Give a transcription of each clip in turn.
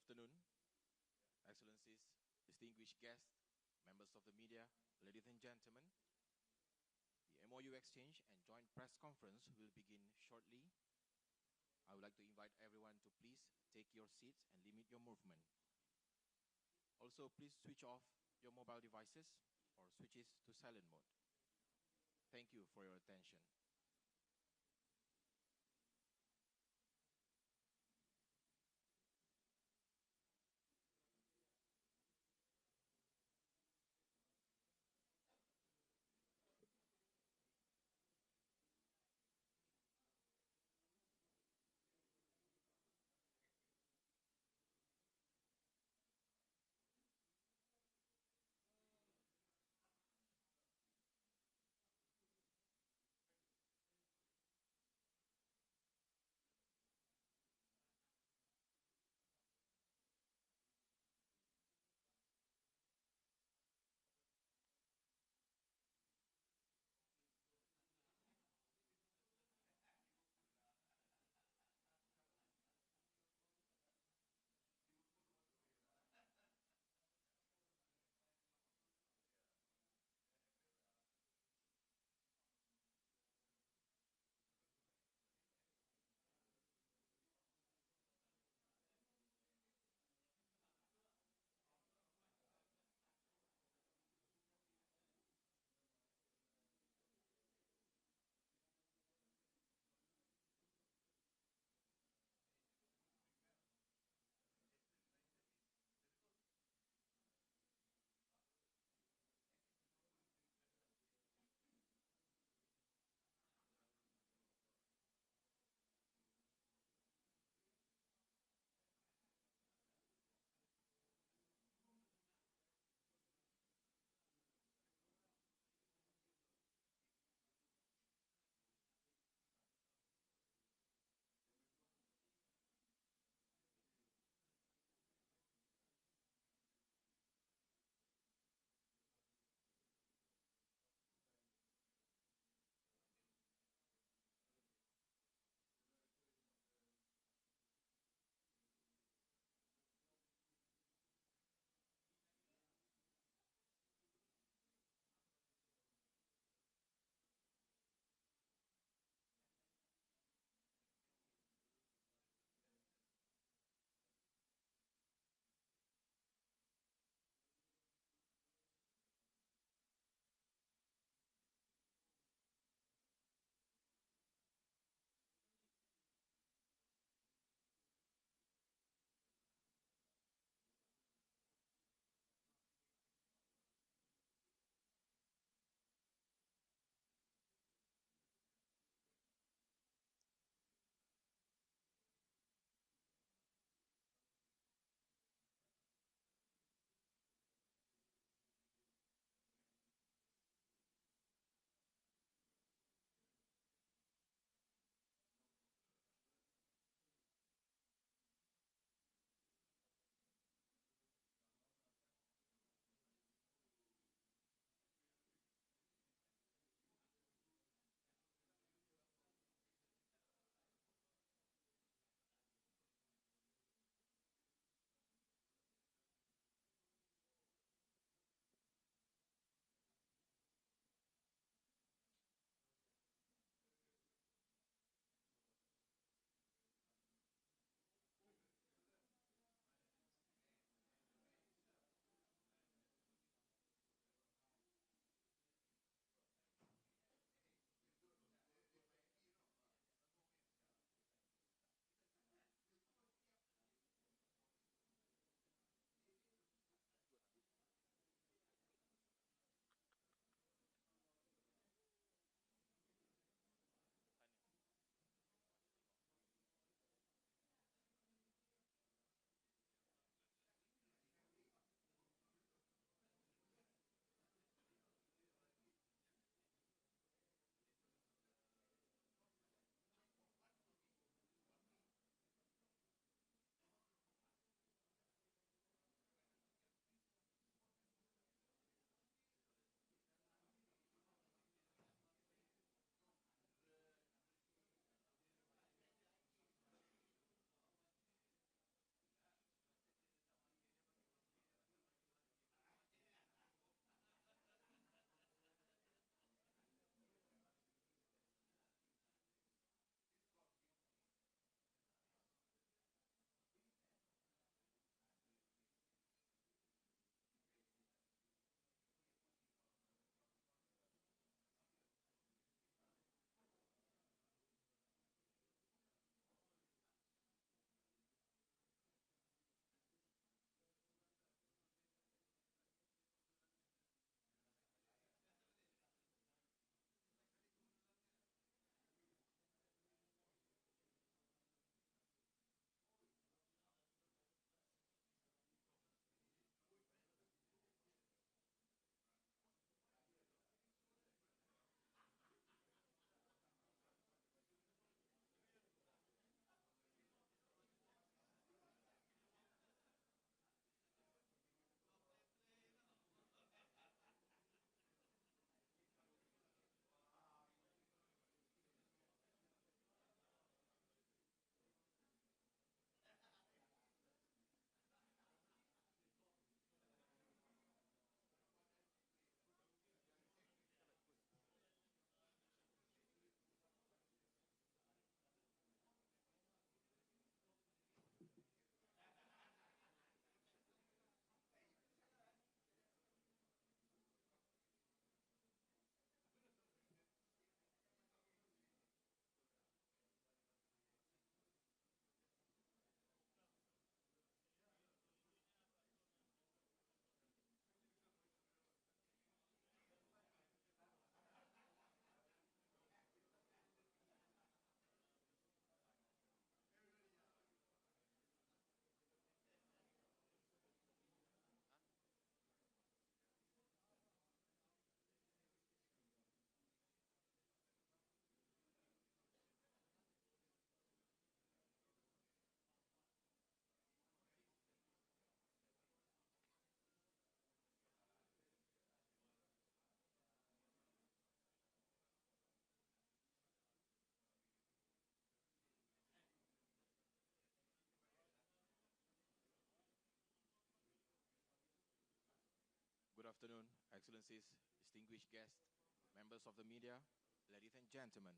afternoon, Excellencies, distinguished guests, members of the media, ladies and gentlemen. The MOU exchange and joint press conference will begin shortly. I would like to invite everyone to please take your seats and limit your movement. Also, please switch off your mobile devices or switches to silent mode. Thank you for your attention. afternoon, Excellencies, distinguished guests, members of the media, ladies and gentlemen.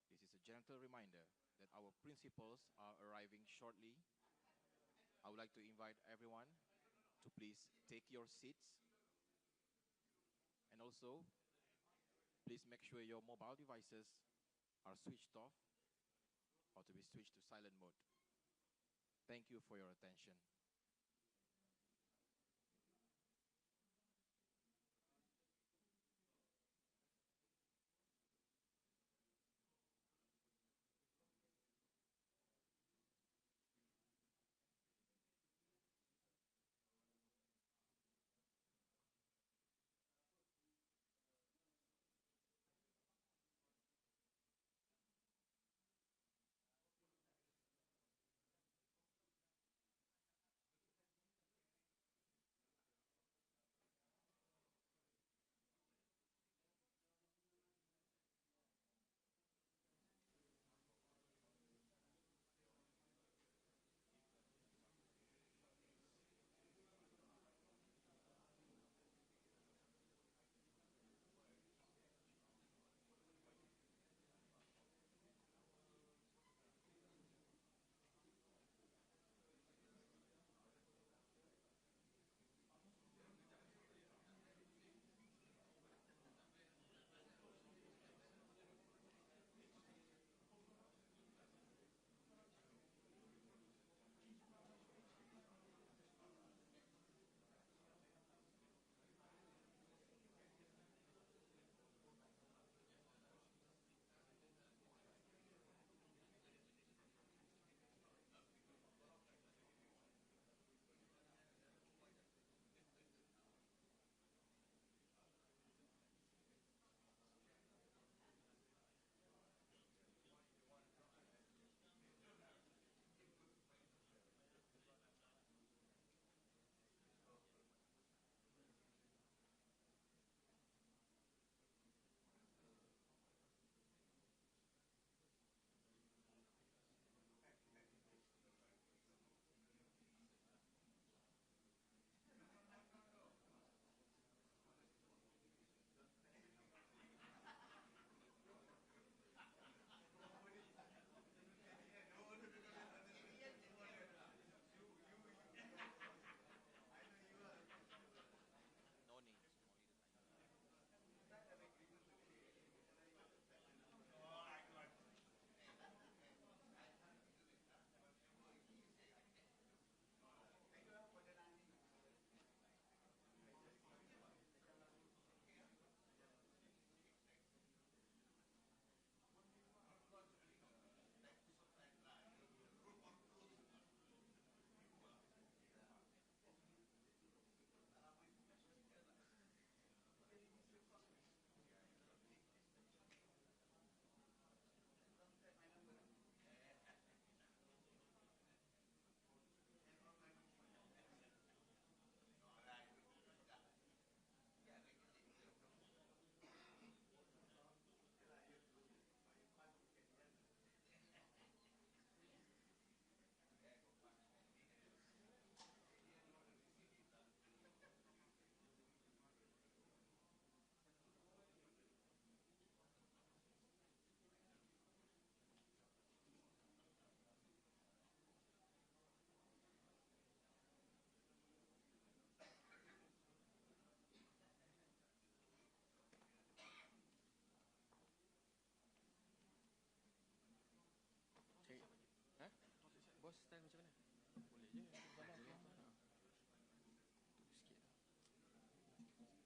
This is a gentle reminder that our principals are arriving shortly. I would like to invite everyone to please take your seats, and also please make sure your mobile devices are switched off or to be switched to silent mode. Thank you for your attention. No names. Cari, ha? Bos style macam mana? Boleh je, salah tu. Tunggu sikit lah.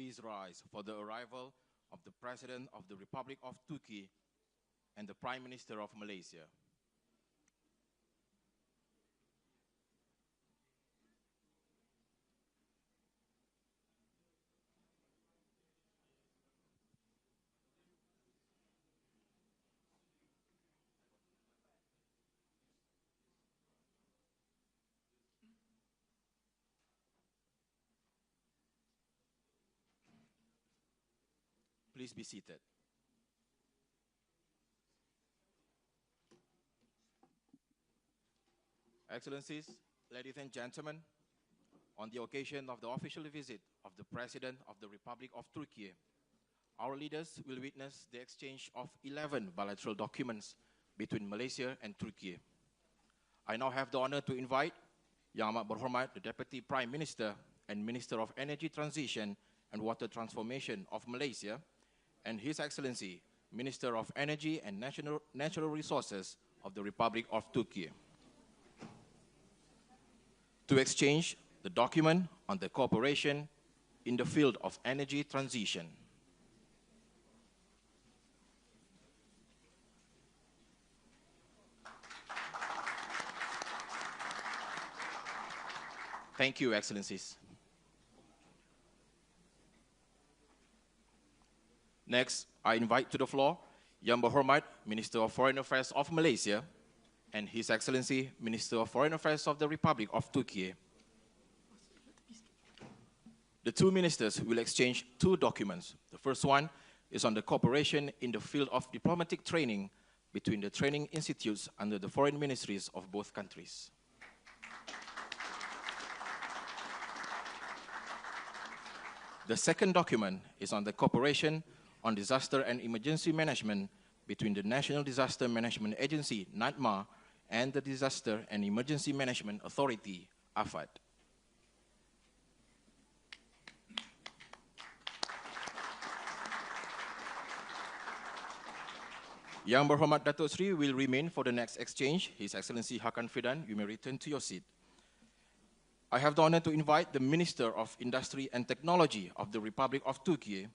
please rise for the arrival of the President of the Republic of Turkey and the Prime Minister of Malaysia. Please be seated. Excellencies, ladies and gentlemen, on the occasion of the official visit of the President of the Republic of Turkey, our leaders will witness the exchange of 11 bilateral documents between Malaysia and Turkey. I now have the honor to invite Yang Amat Berhormat, the Deputy Prime Minister and Minister of Energy Transition and Water Transformation of Malaysia, and His Excellency, Minister of Energy and Natural Resources of the Republic of Turkey, to exchange the document on the cooperation in the field of energy transition. Thank you, Excellencies. Next, I invite to the floor Yang Berhormat, Minister of Foreign Affairs of Malaysia, and His Excellency, Minister of Foreign Affairs of the Republic of Turkey. The two ministers will exchange two documents. The first one is on the cooperation in the field of diplomatic training between the training institutes under the foreign ministries of both countries. The second document is on the cooperation on disaster and emergency management between the National Disaster Management Agency, NADMA, and the Disaster and Emergency Management Authority, AFAD. Yang Berhormat Datuk Seri will remain for the next exchange. His Excellency Hakan Fidan, you may return to your seat. I have the honor to invite the Minister of Industry and Technology of the Republic of Turkey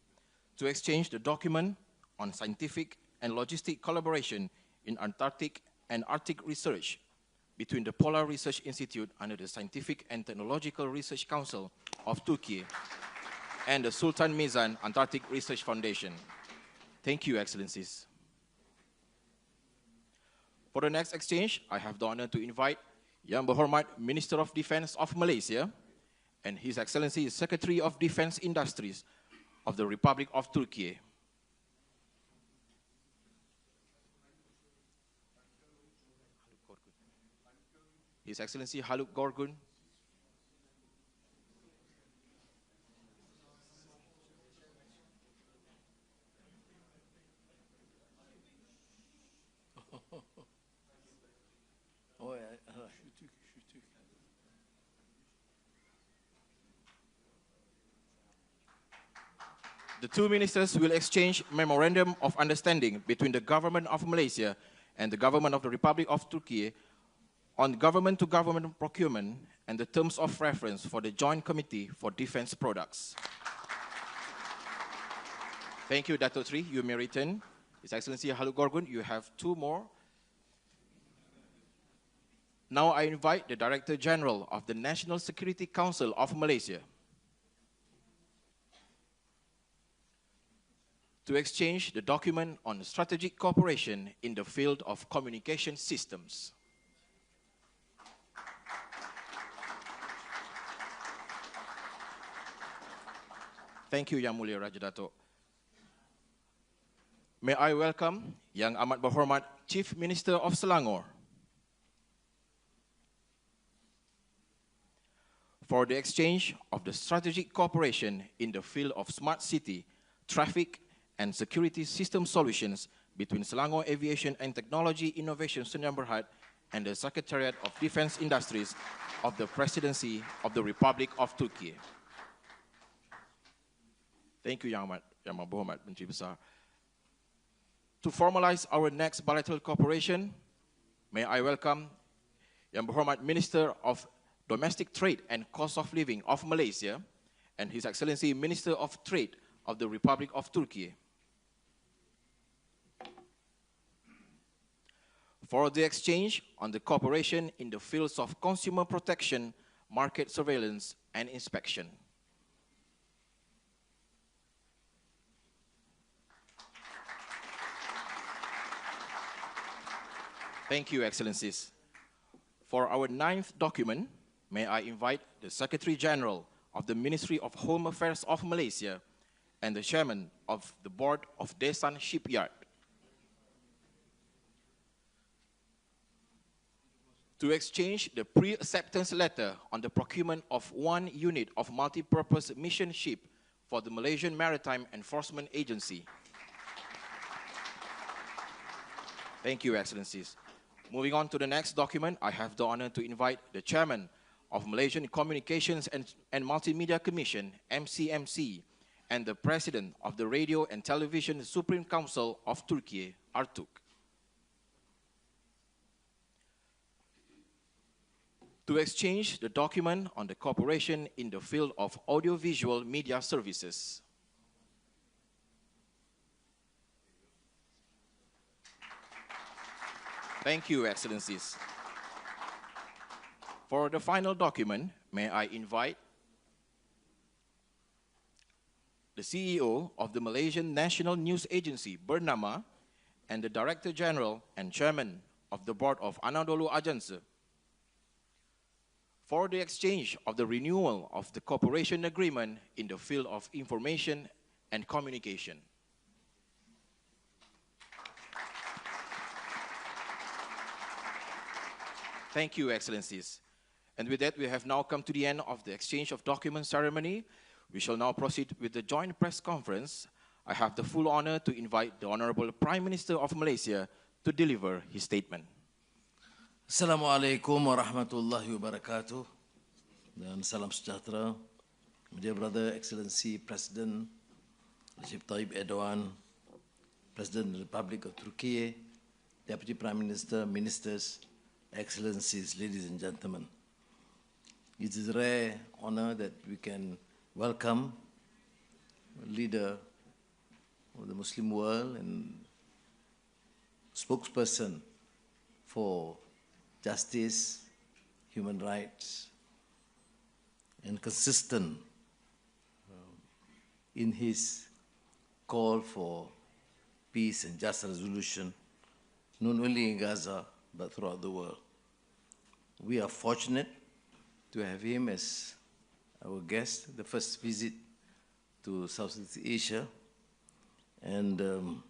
to exchange the document on scientific and logistic collaboration in Antarctic and Arctic research between the Polar Research Institute under the Scientific and Technological Research Council of Turkey and the Sultan Mizan Antarctic Research Foundation. Thank you, Excellencies. For the next exchange, I have the honor to invite Yang Berhormat Minister of Defense of Malaysia and His Excellency Secretary of Defense Industries of the Republic of Turkey. His Excellency Haluk Gorgun. The two ministers will exchange memorandum of understanding between the government of Malaysia and the government of the Republic of Turkey on government-to-government procurement and the terms of reference for the Joint Committee for Defense Products. Thank you, Dato' Sri. You may return. His Excellency Haluk Gorgun, you have two more. Now I invite the Director General of the National Security Council of Malaysia to exchange the document on strategic cooperation in the field of communication systems. Thank you, Yang Mulia Raja Datuk. May I welcome Yang Amat Berhormat Chief Minister of Selangor for the exchange of the strategic cooperation in the field of smart city, traffic, and security system solutions between Selangor Aviation and Technology Innovation Sdn Bhd and the Secretariat of Defense Industries of the Presidency of the Republic of Turkey. Thank you, Yang Amat Berhormat Menteri Besar. To formalize our next bilateral cooperation, may I welcome Yang Berhormat Minister of Domestic Trade and Cost of Living of Malaysia and His Excellency Minister of Trade of the Republic of Turkey. For the exchange on the cooperation in the fields of consumer protection, market surveillance, and inspection. Thank you, Excellencies. For our 9th document, may I invite the Secretary General of the Ministry of Home Affairs of Malaysia and the Chairman of the Board of Desan Shipyard to exchange the pre-acceptance letter on the procurement of 1 unit of multi-purpose mission ship for the Malaysian Maritime Enforcement Agency. Thank you, Excellencies. Moving on to the next document, I have the honor to invite the Chairman of Malaysian Communications and Multimedia Commission, MCMC, and the President of the Radio and Television Supreme Council of Turkey, Artuk, to exchange the document on the cooperation in the field of audiovisual media services. Thank you, Excellencies. For the final document, may I invite the CEO of the Malaysian National News Agency, Bernama, and the Director General and Chairman of the Board of Anadolu Ajansı, for the exchange of the renewal of the cooperation agreement in the field of information and communication. Thank you, Excellencies. And with that, we have now come to the end of the exchange of documents ceremony. We shall now proceed with the joint press conference. I have the full honor to invite the Honorable Prime Minister of Malaysia to deliver his statement. Assalamualaikum warahmatullahi wabarakatuh. Dan salam sejahtera. Dear Brother, Excellency President Recep Tayyip Erdoğan, President of the Republic of Turkey, Deputy Prime Minister, Ministers, Excellencies, ladies and gentlemen. It is a rare honor that we can welcome a leader of the Muslim world and spokesperson for justice, human rights, and consistent in his call for peace and just resolution, not only in Gaza, but throughout the world. We are fortunate to have him as our guest, the first visit to Southeast Asia. And in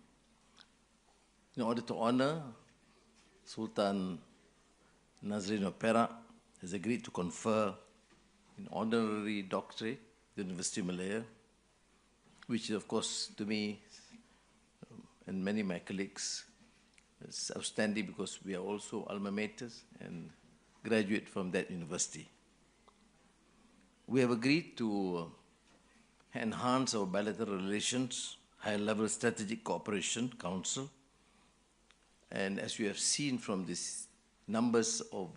order to honor, Sultan Nazrin of Perak has agreed to confer an honorary doctorate at the University of Malaya, which of course to me and many of my colleagues is outstanding because we are also alma maters and graduate from that university. We have agreed to enhance our bilateral relations, high-level strategic cooperation council, and as you have seen from these numbers of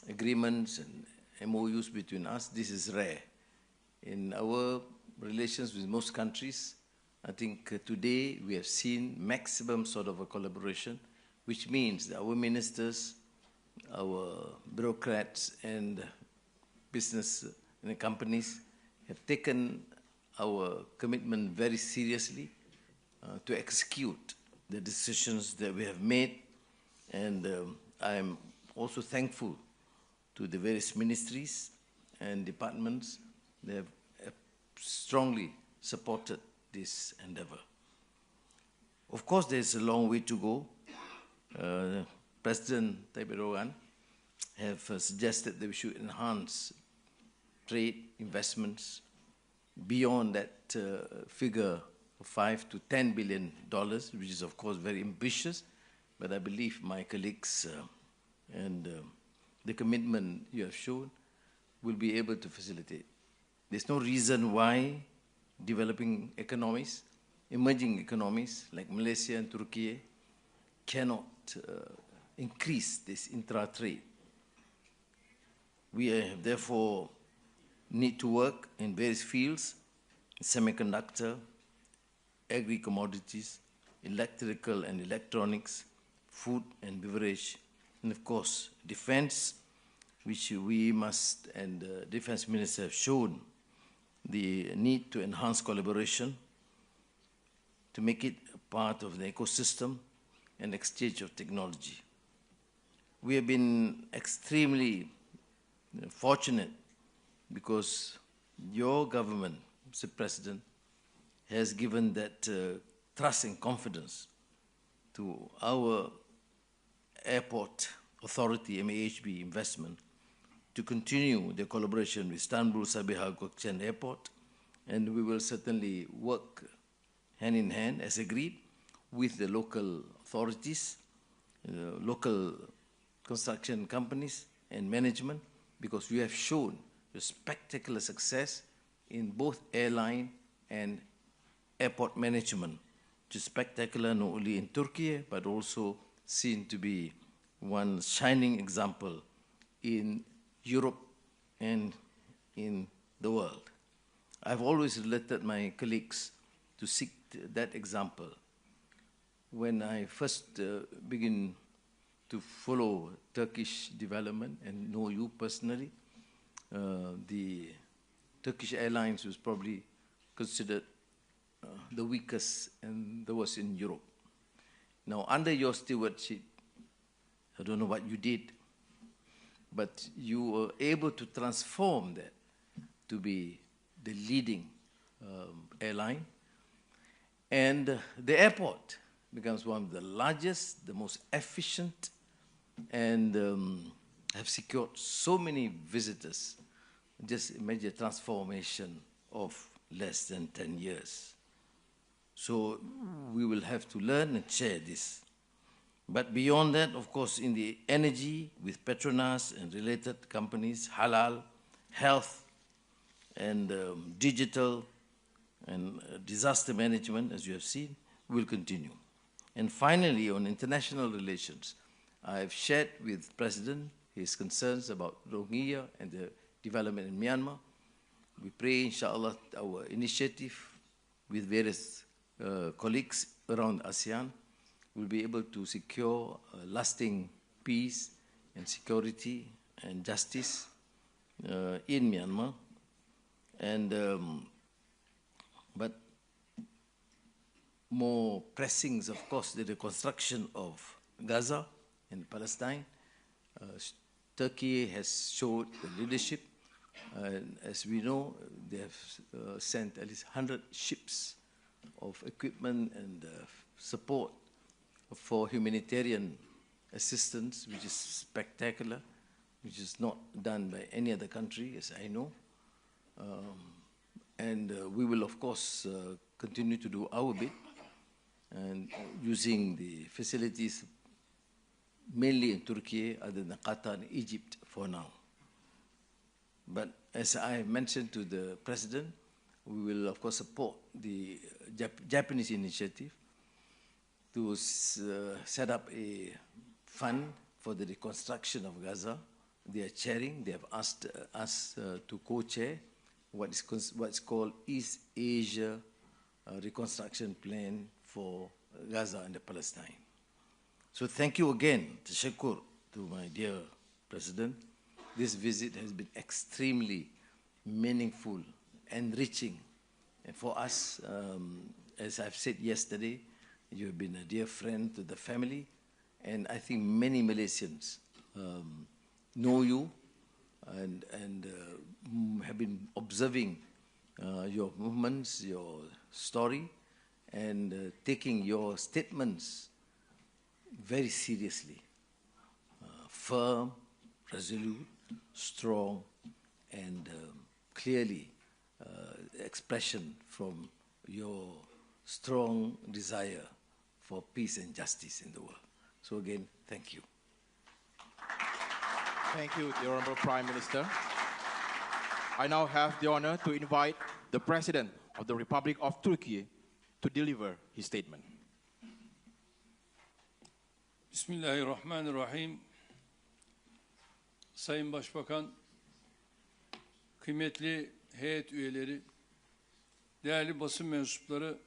agreements and MOUs between us, this is rare. In our relations with most countries, I think today we have seen maximum sort of a collaboration, which means that our ministers, our bureaucrats and business and companies have taken our commitment very seriously to execute the decisions that we have made. And I am also thankful to the various ministries and departments that have strongly supported this endeavor. Of course, there's a long way to go. President Tayyip Erdoğan have suggested that we should enhance trade investments beyond that figure of $5 to $10 billion, which is of course very ambitious, but I believe my colleagues and the commitment you have shown will be able to facilitate. There's no reason why developing economies, emerging economies like Malaysia and Turkey cannot increase this intra-trade. We have therefore need to work in various fields: semiconductor, agri-commodities, electrical and electronics, food and beverage, and of course, defense, which we must, and the defense minister have shown the need to enhance collaboration, to make it a part of the ecosystem and exchange of technology. We have been extremely fortunate because your government, Mr. President, has given that trust and confidence to our airport authority, MAHB investment, to continue the collaboration with Istanbul Sabiha Gökçen Airport, and we will certainly work hand in hand, as agreed, with the local authorities, local construction companies and management, because we have shown a spectacular success in both airline and airport management, which is spectacular not only in Turkey, but also seen to be one shining example in Europe and in the world. I've always related my colleagues to seek that example. When I first began to follow Turkish development and know you personally, the Turkish Airlines was probably considered the weakest and the worst in Europe. Now, under your stewardship, I don't know what you did, but you were able to transform that to be the leading airline. And the airport becomes one of the largest, the most efficient, and have secured so many visitors. Just imagine a transformation of less than 10 years. So we will have to learn and share this. But beyond that, of course, in the energy with Petronas and related companies, halal, health, and digital, and disaster management, as you have seen, will continue. And finally, on international relations, I have shared with President his concerns about Rohingya and the development in Myanmar. We pray, inshallah, our initiative with various colleagues around ASEAN will be able to secure lasting peace and security and justice in Myanmar. And but more pressing, of course, the reconstruction of Gaza and Palestine. Turkey has showed the leadership. As we know, they have sent at least 100 ships of equipment and support for humanitarian assistance, which is spectacular, which is not done by any other country, as I know. And we will, of course, continue to do our bit, and using the facilities mainly in Turkey, other than Qatar and Egypt for now. But as I mentioned to the President, we will, of course, support the Japanese initiative to set up a fund for the reconstruction of Gaza. They are chairing. They have asked us to co-chair what's called East Asia Reconstruction Plan for Gaza and the Palestine. So thank you again, Tashakur, to my dear President. This visit has been extremely meaningful, enriching. And for us, as I've said yesterday, you have been a dear friend to the family. And I think many Malaysians know you and have been observing your movements, your story, and taking your statements very seriously. Firm, resolute, strong, and clearly expression from your strong desire for peace and justice in the world. So again, thank you. Thank you, the Honorable Prime Minister. I now have the honor to invite the President of the Republic of Turkey to deliver his statement. Bismillahirrahmanirrahim. Sayın Başbakan, kıymetli heyet üyeleri, değerli basın mensupları,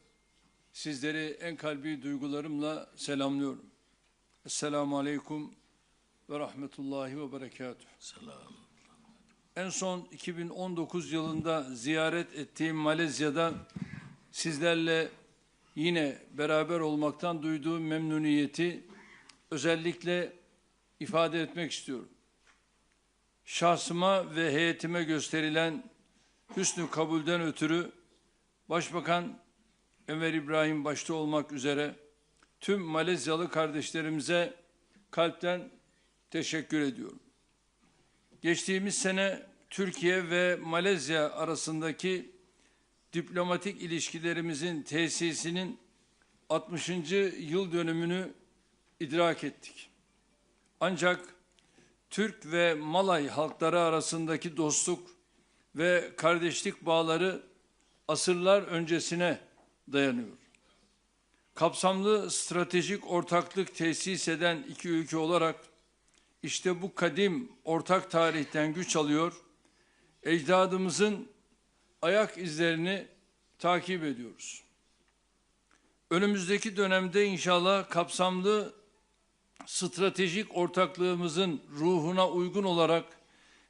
sizleri en kalbi duygularımla selamlıyorum. Esselamu Aleyküm ve Rahmetullahi ve Berekatuhu. Selam. En son 2019 yılında ziyaret ettiğim Malezya'da sizlerle yine beraber olmaktan duyduğum memnuniyeti özellikle ifade etmek istiyorum. Şahsıma ve heyetime gösterilen hüsnü kabulden ötürü Başbakan Anwar İbrahim başta olmak üzere tüm Malezyalı kardeşlerimize kalpten teşekkür ediyorum. Geçtiğimiz sene Türkiye ve Malezya arasındaki diplomatik ilişkilerimizin tesisinin 60. yıl dönümünü idrak ettik. Ancak Türk ve Malay halkları arasındaki dostluk ve kardeşlik bağları asırlar öncesine dayanıyor. Kapsamlı stratejik ortaklık tesis eden iki ülke olarak işte bu kadim ortak tarihten güç alıyor, ecdadımızın ayak izlerini takip ediyoruz. Önümüzdeki dönemde inşallah kapsamlı stratejik ortaklığımızın ruhuna uygun olarak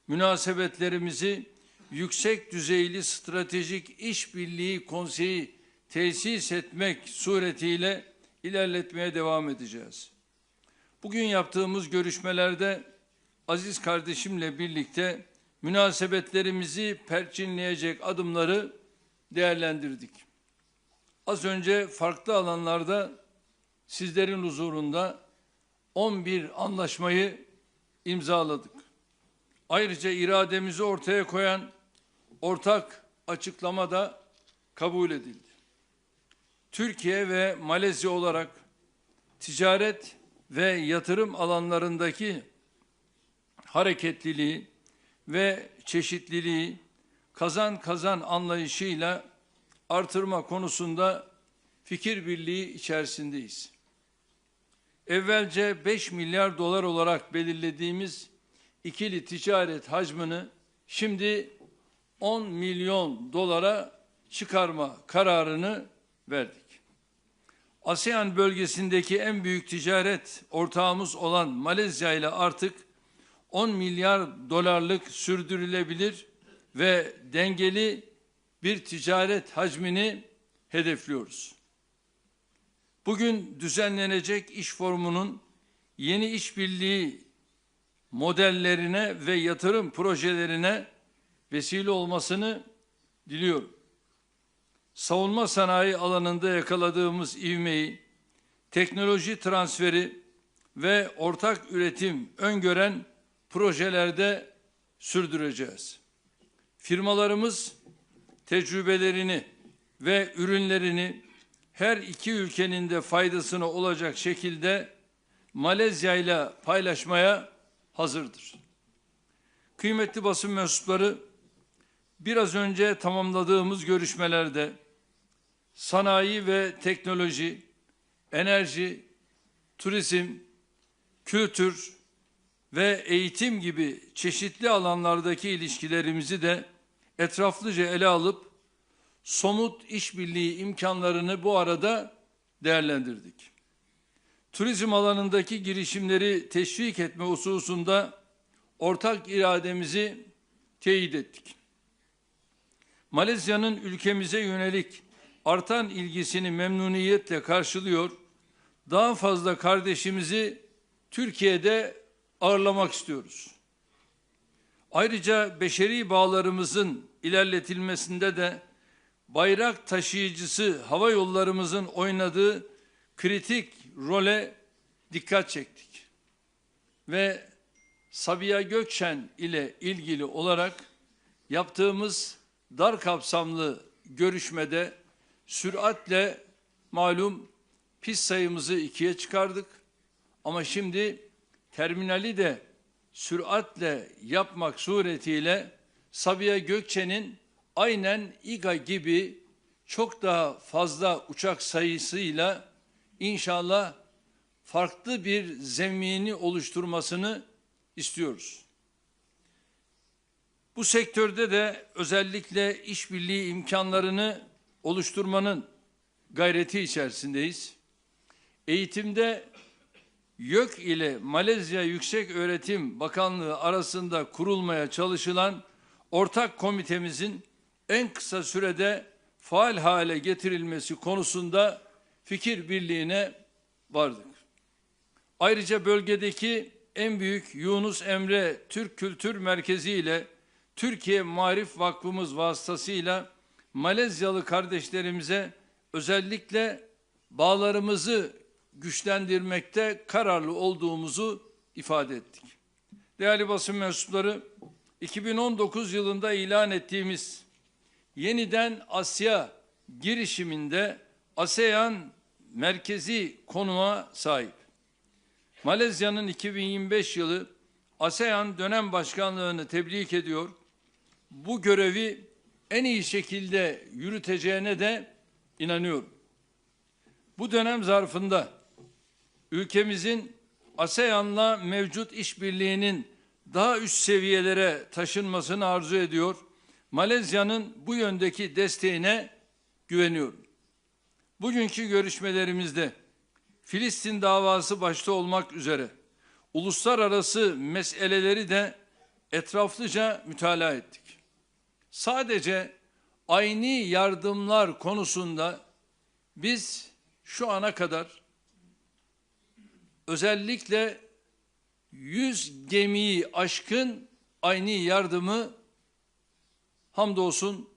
münasebetlerimizi yüksek düzeyli stratejik işbirliği konseyi tesis etmek suretiyle ilerletmeye devam edeceğiz. Bugün yaptığımız görüşmelerde aziz kardeşimle birlikte münasebetlerimizi perçinleyecek adımları değerlendirdik. Az önce farklı alanlarda sizlerin huzurunda 11 anlaşmayı imzaladık. Ayrıca irademizi ortaya koyan ortak açıklama da kabul edildi. Türkiye ve Malezya olarak ticaret ve yatırım alanlarındaki hareketliliği ve çeşitliliği kazan kazan anlayışıyla artırma konusunda fikir birliği içerisindeyiz. Evvelce 5 milyar dolar olarak belirlediğimiz ikili ticaret hacmini şimdi 10 milyon dolara çıkarma kararını verdik. ASEAN bölgesindeki en büyük ticaret ortağımız olan Malezya ile artık 10 milyar dolarlık sürdürülebilir ve dengeli bir ticaret hacmini hedefliyoruz. Bugün düzenlenecek iş forumunun yeni işbirliği modellerine ve yatırım projelerine vesile olmasını diliyorum. Savunma sanayi alanında yakaladığımız ivmeyi, teknoloji transferi ve ortak üretim öngören projelerde sürdüreceğiz. Firmalarımız tecrübelerini ve ürünlerini her iki ülkenin de faydasına olacak şekilde Malezya ile paylaşmaya hazırdır. Kıymetli basın mensupları, biraz önce tamamladığımız görüşmelerde sanayi ve teknoloji, enerji, turizm, kültür ve eğitim gibi çeşitli alanlardaki ilişkilerimizi de etraflıca ele alıp somut işbirliği imkanlarını bu arada değerlendirdik. Turizm alanındaki girişimleri teşvik etme hususunda ortak irademizi teyit ettik. Malezya'nın ülkemize yönelik artan ilgisini memnuniyetle karşılıyor, daha fazla kardeşimizi Türkiye'de ağırlamak istiyoruz. Ayrıca beşeri bağlarımızın ilerletilmesinde de bayrak taşıyıcısı hava yollarımızın oynadığı kritik role dikkat çektik. Ve Sabiha Gökçen ile ilgili olarak yaptığımız dar kapsamlı görüşmede süratle malum pist sayımızı 2'ye çıkardık. Ama şimdi terminali de süratle yapmak suretiyle Sabiha Gökçen'in aynen İGA gibi çok daha fazla uçak sayısıyla inşallah farklı bir zemini oluşturmasını istiyoruz. Bu sektörde de özellikle işbirliği imkanlarını oluşturmanın gayreti içerisindeyiz. Eğitimde YÖK ile Malezya Yükseköğretim Bakanlığı arasında kurulmaya çalışılan ortak komitemizin en kısa sürede faal hale getirilmesi konusunda fikir birliğine vardık. Ayrıca bölgedeki en büyük Yunus Emre Türk Kültür Merkezi ile Türkiye Maarif Vakfımız vasıtasıyla Malezyalı kardeşlerimize özellikle bağlarımızı güçlendirmekte kararlı olduğumuzu ifade ettik. Değerli basın mensupları, 2019 yılında ilan ettiğimiz yeniden Asya girişiminde ASEAN merkezi konuma sahip. Malezya'nın 2025 yılı ASEAN dönem başkanlığını tebrik ediyor. Bu görevi en iyi şekilde yürüteceğine de inanıyorum. Bu dönem zarfında ülkemizin ASEAN'la mevcut işbirliğinin daha üst seviyelere taşınmasını arzu ediyor. Malezya'nın bu yöndeki desteğine güveniyorum. Bugünkü görüşmelerimizde Filistin davası başta olmak üzere uluslararası meseleleri de etraflıca mütalaa ettik. Sadece ayni yardımlar konusunda biz şu ana kadar özellikle 100 gemiyi aşkın ayni yardımı hamdolsun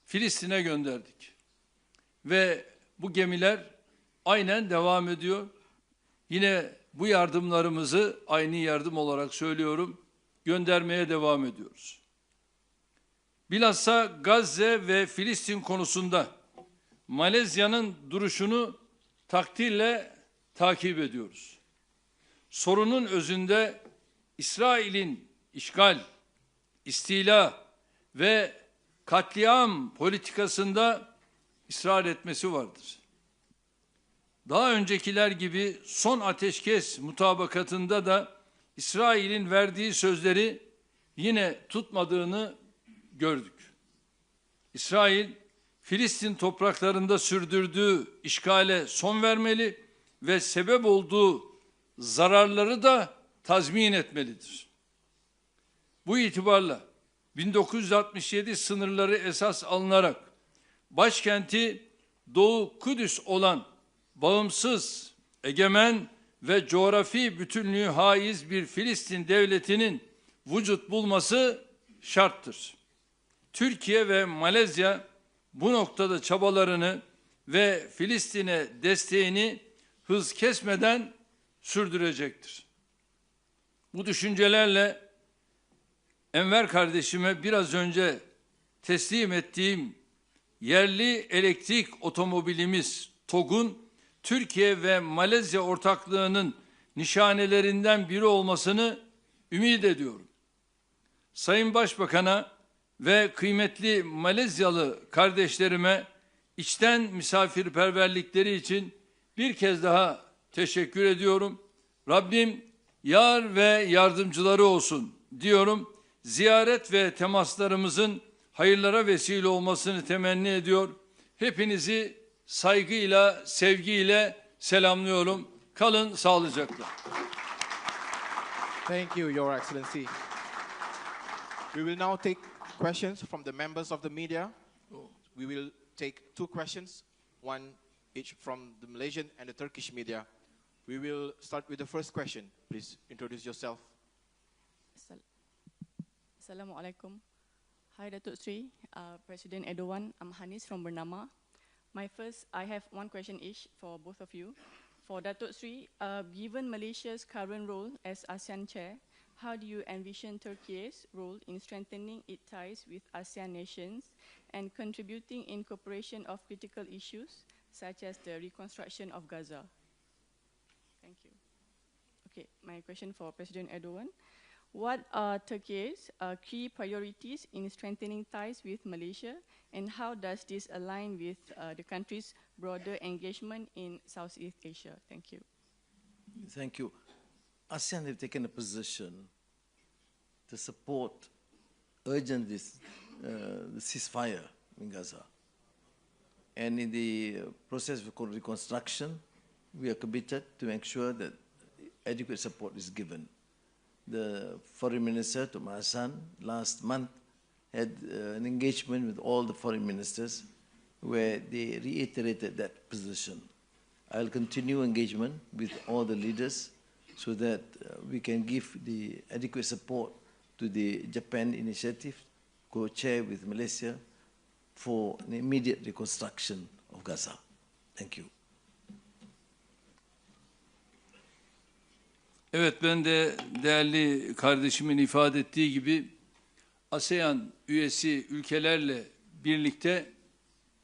Filistin'e gönderdik. Ve bu gemiler aynen devam ediyor. Yine bu yardımlarımızı ayni yardım olarak söylüyorum, göndermeye devam ediyoruz. Bilhassa Gazze ve Filistin konusunda Malezya'nın duruşunu takdirle takip ediyoruz. Sorunun özünde İsrail'in işgal, istila ve katliam politikasında ısrar etmesi vardır. Daha öncekiler gibi son ateşkes mutabakatında da İsrail'in verdiği sözleri yine tutmadığını gördük. İsrail, Filistin topraklarında sürdürdüğü işgale son vermeli ve sebep olduğu zararları da tazmin etmelidir. Bu itibarla 1967 sınırları esas alınarak başkenti Doğu Kudüs olan bağımsız, egemen ve coğrafi bütünlüğü haiz bir Filistin devletinin vücut bulması şarttır. Türkiye ve Malezya bu noktada çabalarını ve Filistin'e desteğini hız kesmeden sürdürecektir. Bu düşüncelerle Enver kardeşime biraz önce teslim ettiğim yerli elektrik otomobilimiz TOG'un Türkiye ve Malezya ortaklığının nişanelerinden biri olmasını ümit ediyorum. Sayın Başbakan'a ve kıymetli Malezyalı kardeşlerime içten misafirperverlikleri için bir kez daha teşekkür ediyorum. Rabbim yar ve yardımcıları olsun diyorum. Ziyaret ve temaslarımızın hayırlara vesile olmasını temenni ediyor. Hepinizi saygıyla, sevgiyle selamlıyorum. Kalın sağlıcakla. Thank you, Your Excellency. We will now take questions from the members of the media. We will take 2 questions, one each from the Malaysian and the Turkish media. We will start with the first question. Please introduce yourself. Assalamualaikum. Hi, Datuk Sri, President Erdogan. I'm Hanis from Bernama. I have one question each for both of you. For Datuk Sri, given Malaysia's current role as ASEAN chair, how do you envision Turkey's role in strengthening its ties with ASEAN nations and contributing in cooperation of critical issues such as the reconstruction of Gaza? Thank you. Okay, my question for President Erdogan. What are Turkey's key priorities in strengthening ties with Malaysia, and how does this align with the country's broader engagement in Southeast Asia? Thank you. Thank you. ASEAN have taken a position to support urgent this ceasefire in Gaza. And in the process of reconstruction, we are committed to make sure that adequate support is given. The Foreign Minister, Thomas Hassan, last month had an engagement with all the foreign ministers where they reiterated that position. I'll continue engagement with all the leaders so that we can give the adequate support to the Japan initiative, co-chair with Malaysia, for an immediate reconstruction of Gaza. Thank you. Evet, ben de değerli kardeşimin ifade ettiği gibi ASEAN üyesi ülkelerle birlikte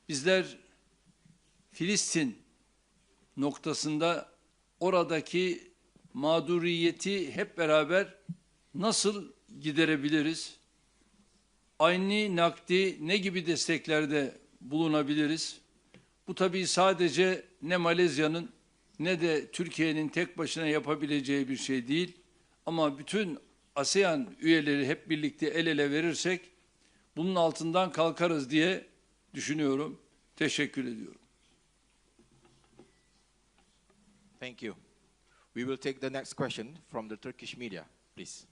bizler Filistin noktasında oradaki mağduriyeti hep beraber nasıl giderebiliriz? Aynı nakdi ne gibi desteklerde bulunabiliriz? Bu tabii sadece ne Malezya'nın ne de Türkiye'nin tek başına yapabileceği bir şey değil. Ama bütün ASEAN üyeleri hep birlikte el ele verirsek bunun altından kalkarız diye düşünüyorum. Teşekkür ediyorum. Thank you. We will take the next question from the Turkish media, please.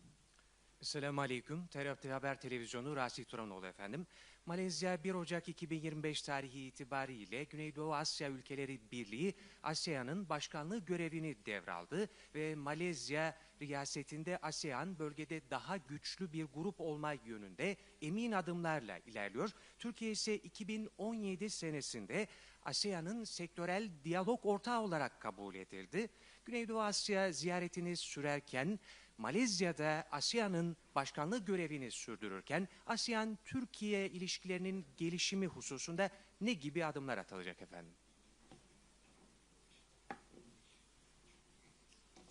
Selamun Aleyküm. TRT Haber Televizyonu Rasih Turanoğlu efendim. Malezya 1 Ocak 2025 tarihi itibariyle Güneydoğu Asya Ülkeleri Birliği ASEAN'ın başkanlığı görevini devraldı ve Malezya riyasetinde ASEAN bölgede daha güçlü bir grup olma yönünde emin adımlarla ilerliyor. Türkiye ise 2017 senesinde ASEAN'ın sektörel diyalog ortağı olarak kabul edildi. Güneydoğu Asya ziyaretini sürerken Malezya'da ASEAN'ın başkanlığı görevini sürdürürken ASEAN-Türkiye ilişkilerinin gelişimi hususunda ne gibi adımlar atılacak efendim?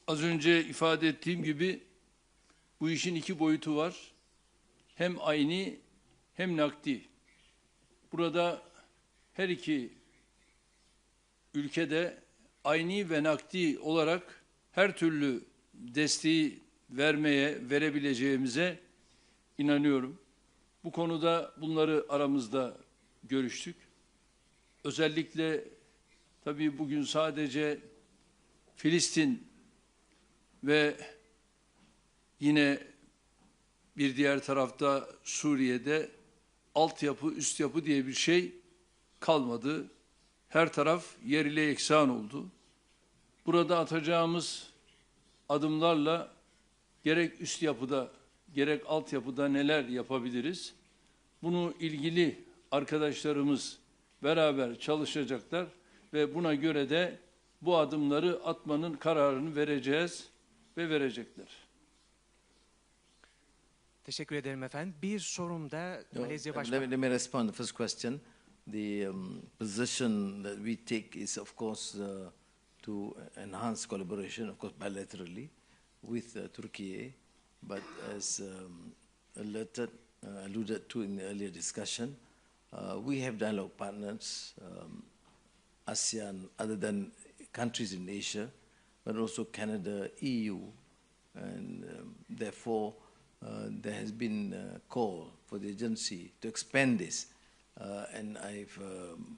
Az önce ifade ettiğim gibi bu işin iki boyutu var. Hem ayni hem nakdi. Burada her iki ülkede ayni ve nakdi olarak her türlü desteği verebileceğimize inanıyorum. Bu konuda bunları aramızda görüştük. Özellikle tabii bugün sadece Filistin ve yine bir diğer tarafta Suriye'de altyapı, üst yapı diye bir şey kalmadı. Her taraf yerle yeksan oldu. Burada atacağımız adımlarla gerek üst yapıda, gerek altyapıda neler yapabiliriz? Bunu ilgili arkadaşlarımız beraber çalışacaklar ve buna göre de bu adımları atmanın kararını vereceğiz ve verecekler. Teşekkür ederim efendim. Bir sorum da Malezya Başkanı... Let me respond to the first question. The position that we take is, of course, to enhance collaboration, of course, bilaterally with Turkey, but as alluded to in the earlier discussion, we have dialogue partners, ASEAN, other than countries in Asia, but also Canada, EU, and therefore there has been a call for the agency to expand this, and I've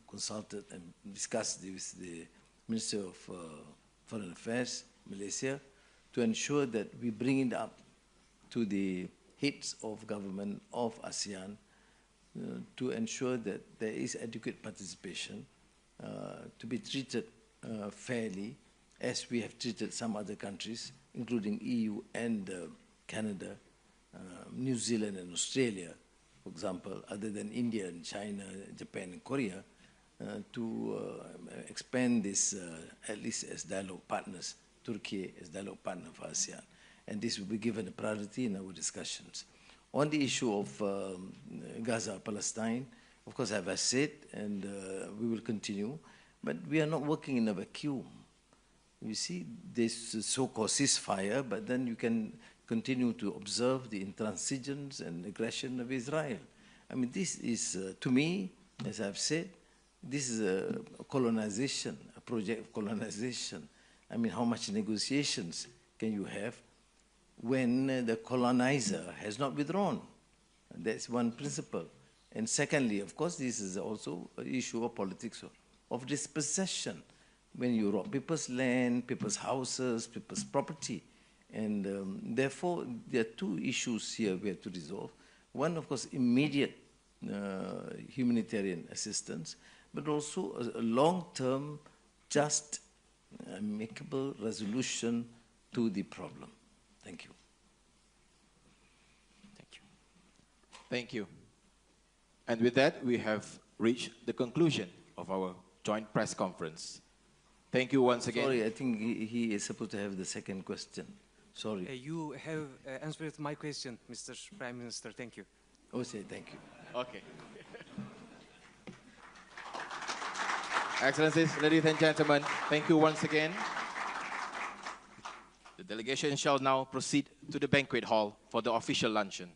consulted and discussed this with the Minister of Foreign Affairs, Malaysia, to ensure that we bring it up to the heads of government of ASEAN to ensure that there is adequate participation to be treated fairly as we have treated some other countries, including EU and Canada, New Zealand and Australia, for example, other than India and China, Japan and Korea, to expand this at least as dialogue partners, Turkey as dialogue partner for ASEAN. And this will be given a priority in our discussions. On the issue of Gaza, Palestine, of course, as I said, and we will continue, but we are not working in a vacuum. You see, this so-called ceasefire, but then you can continue to observe the intransigence and aggression of Israel. I mean, this is, to me, as I've said, this is a colonization, a project of colonization. I mean, how much negotiations can you have when the colonizer has not withdrawn? That's one principle. And secondly, of course, this is also an issue of politics of dispossession. When you rob people's land, people's houses, people's property. And therefore, there are two issues here we have to resolve. One, of course, immediate humanitarian assistance, but also a long-term, just, amicable resolution to the problem. Thank you. Thank you. Thank you. And with that, we have reached the conclusion of our joint press conference. Thank you once again. Sorry, I think he is supposed to have the second question. Sorry. You have answered my question, Mr. Prime Minister. Thank you. Oh, say thank you. Okay. Excellencies, ladies and gentlemen, thank you once again. The delegation shall now proceed to the banquet hall for the official luncheon.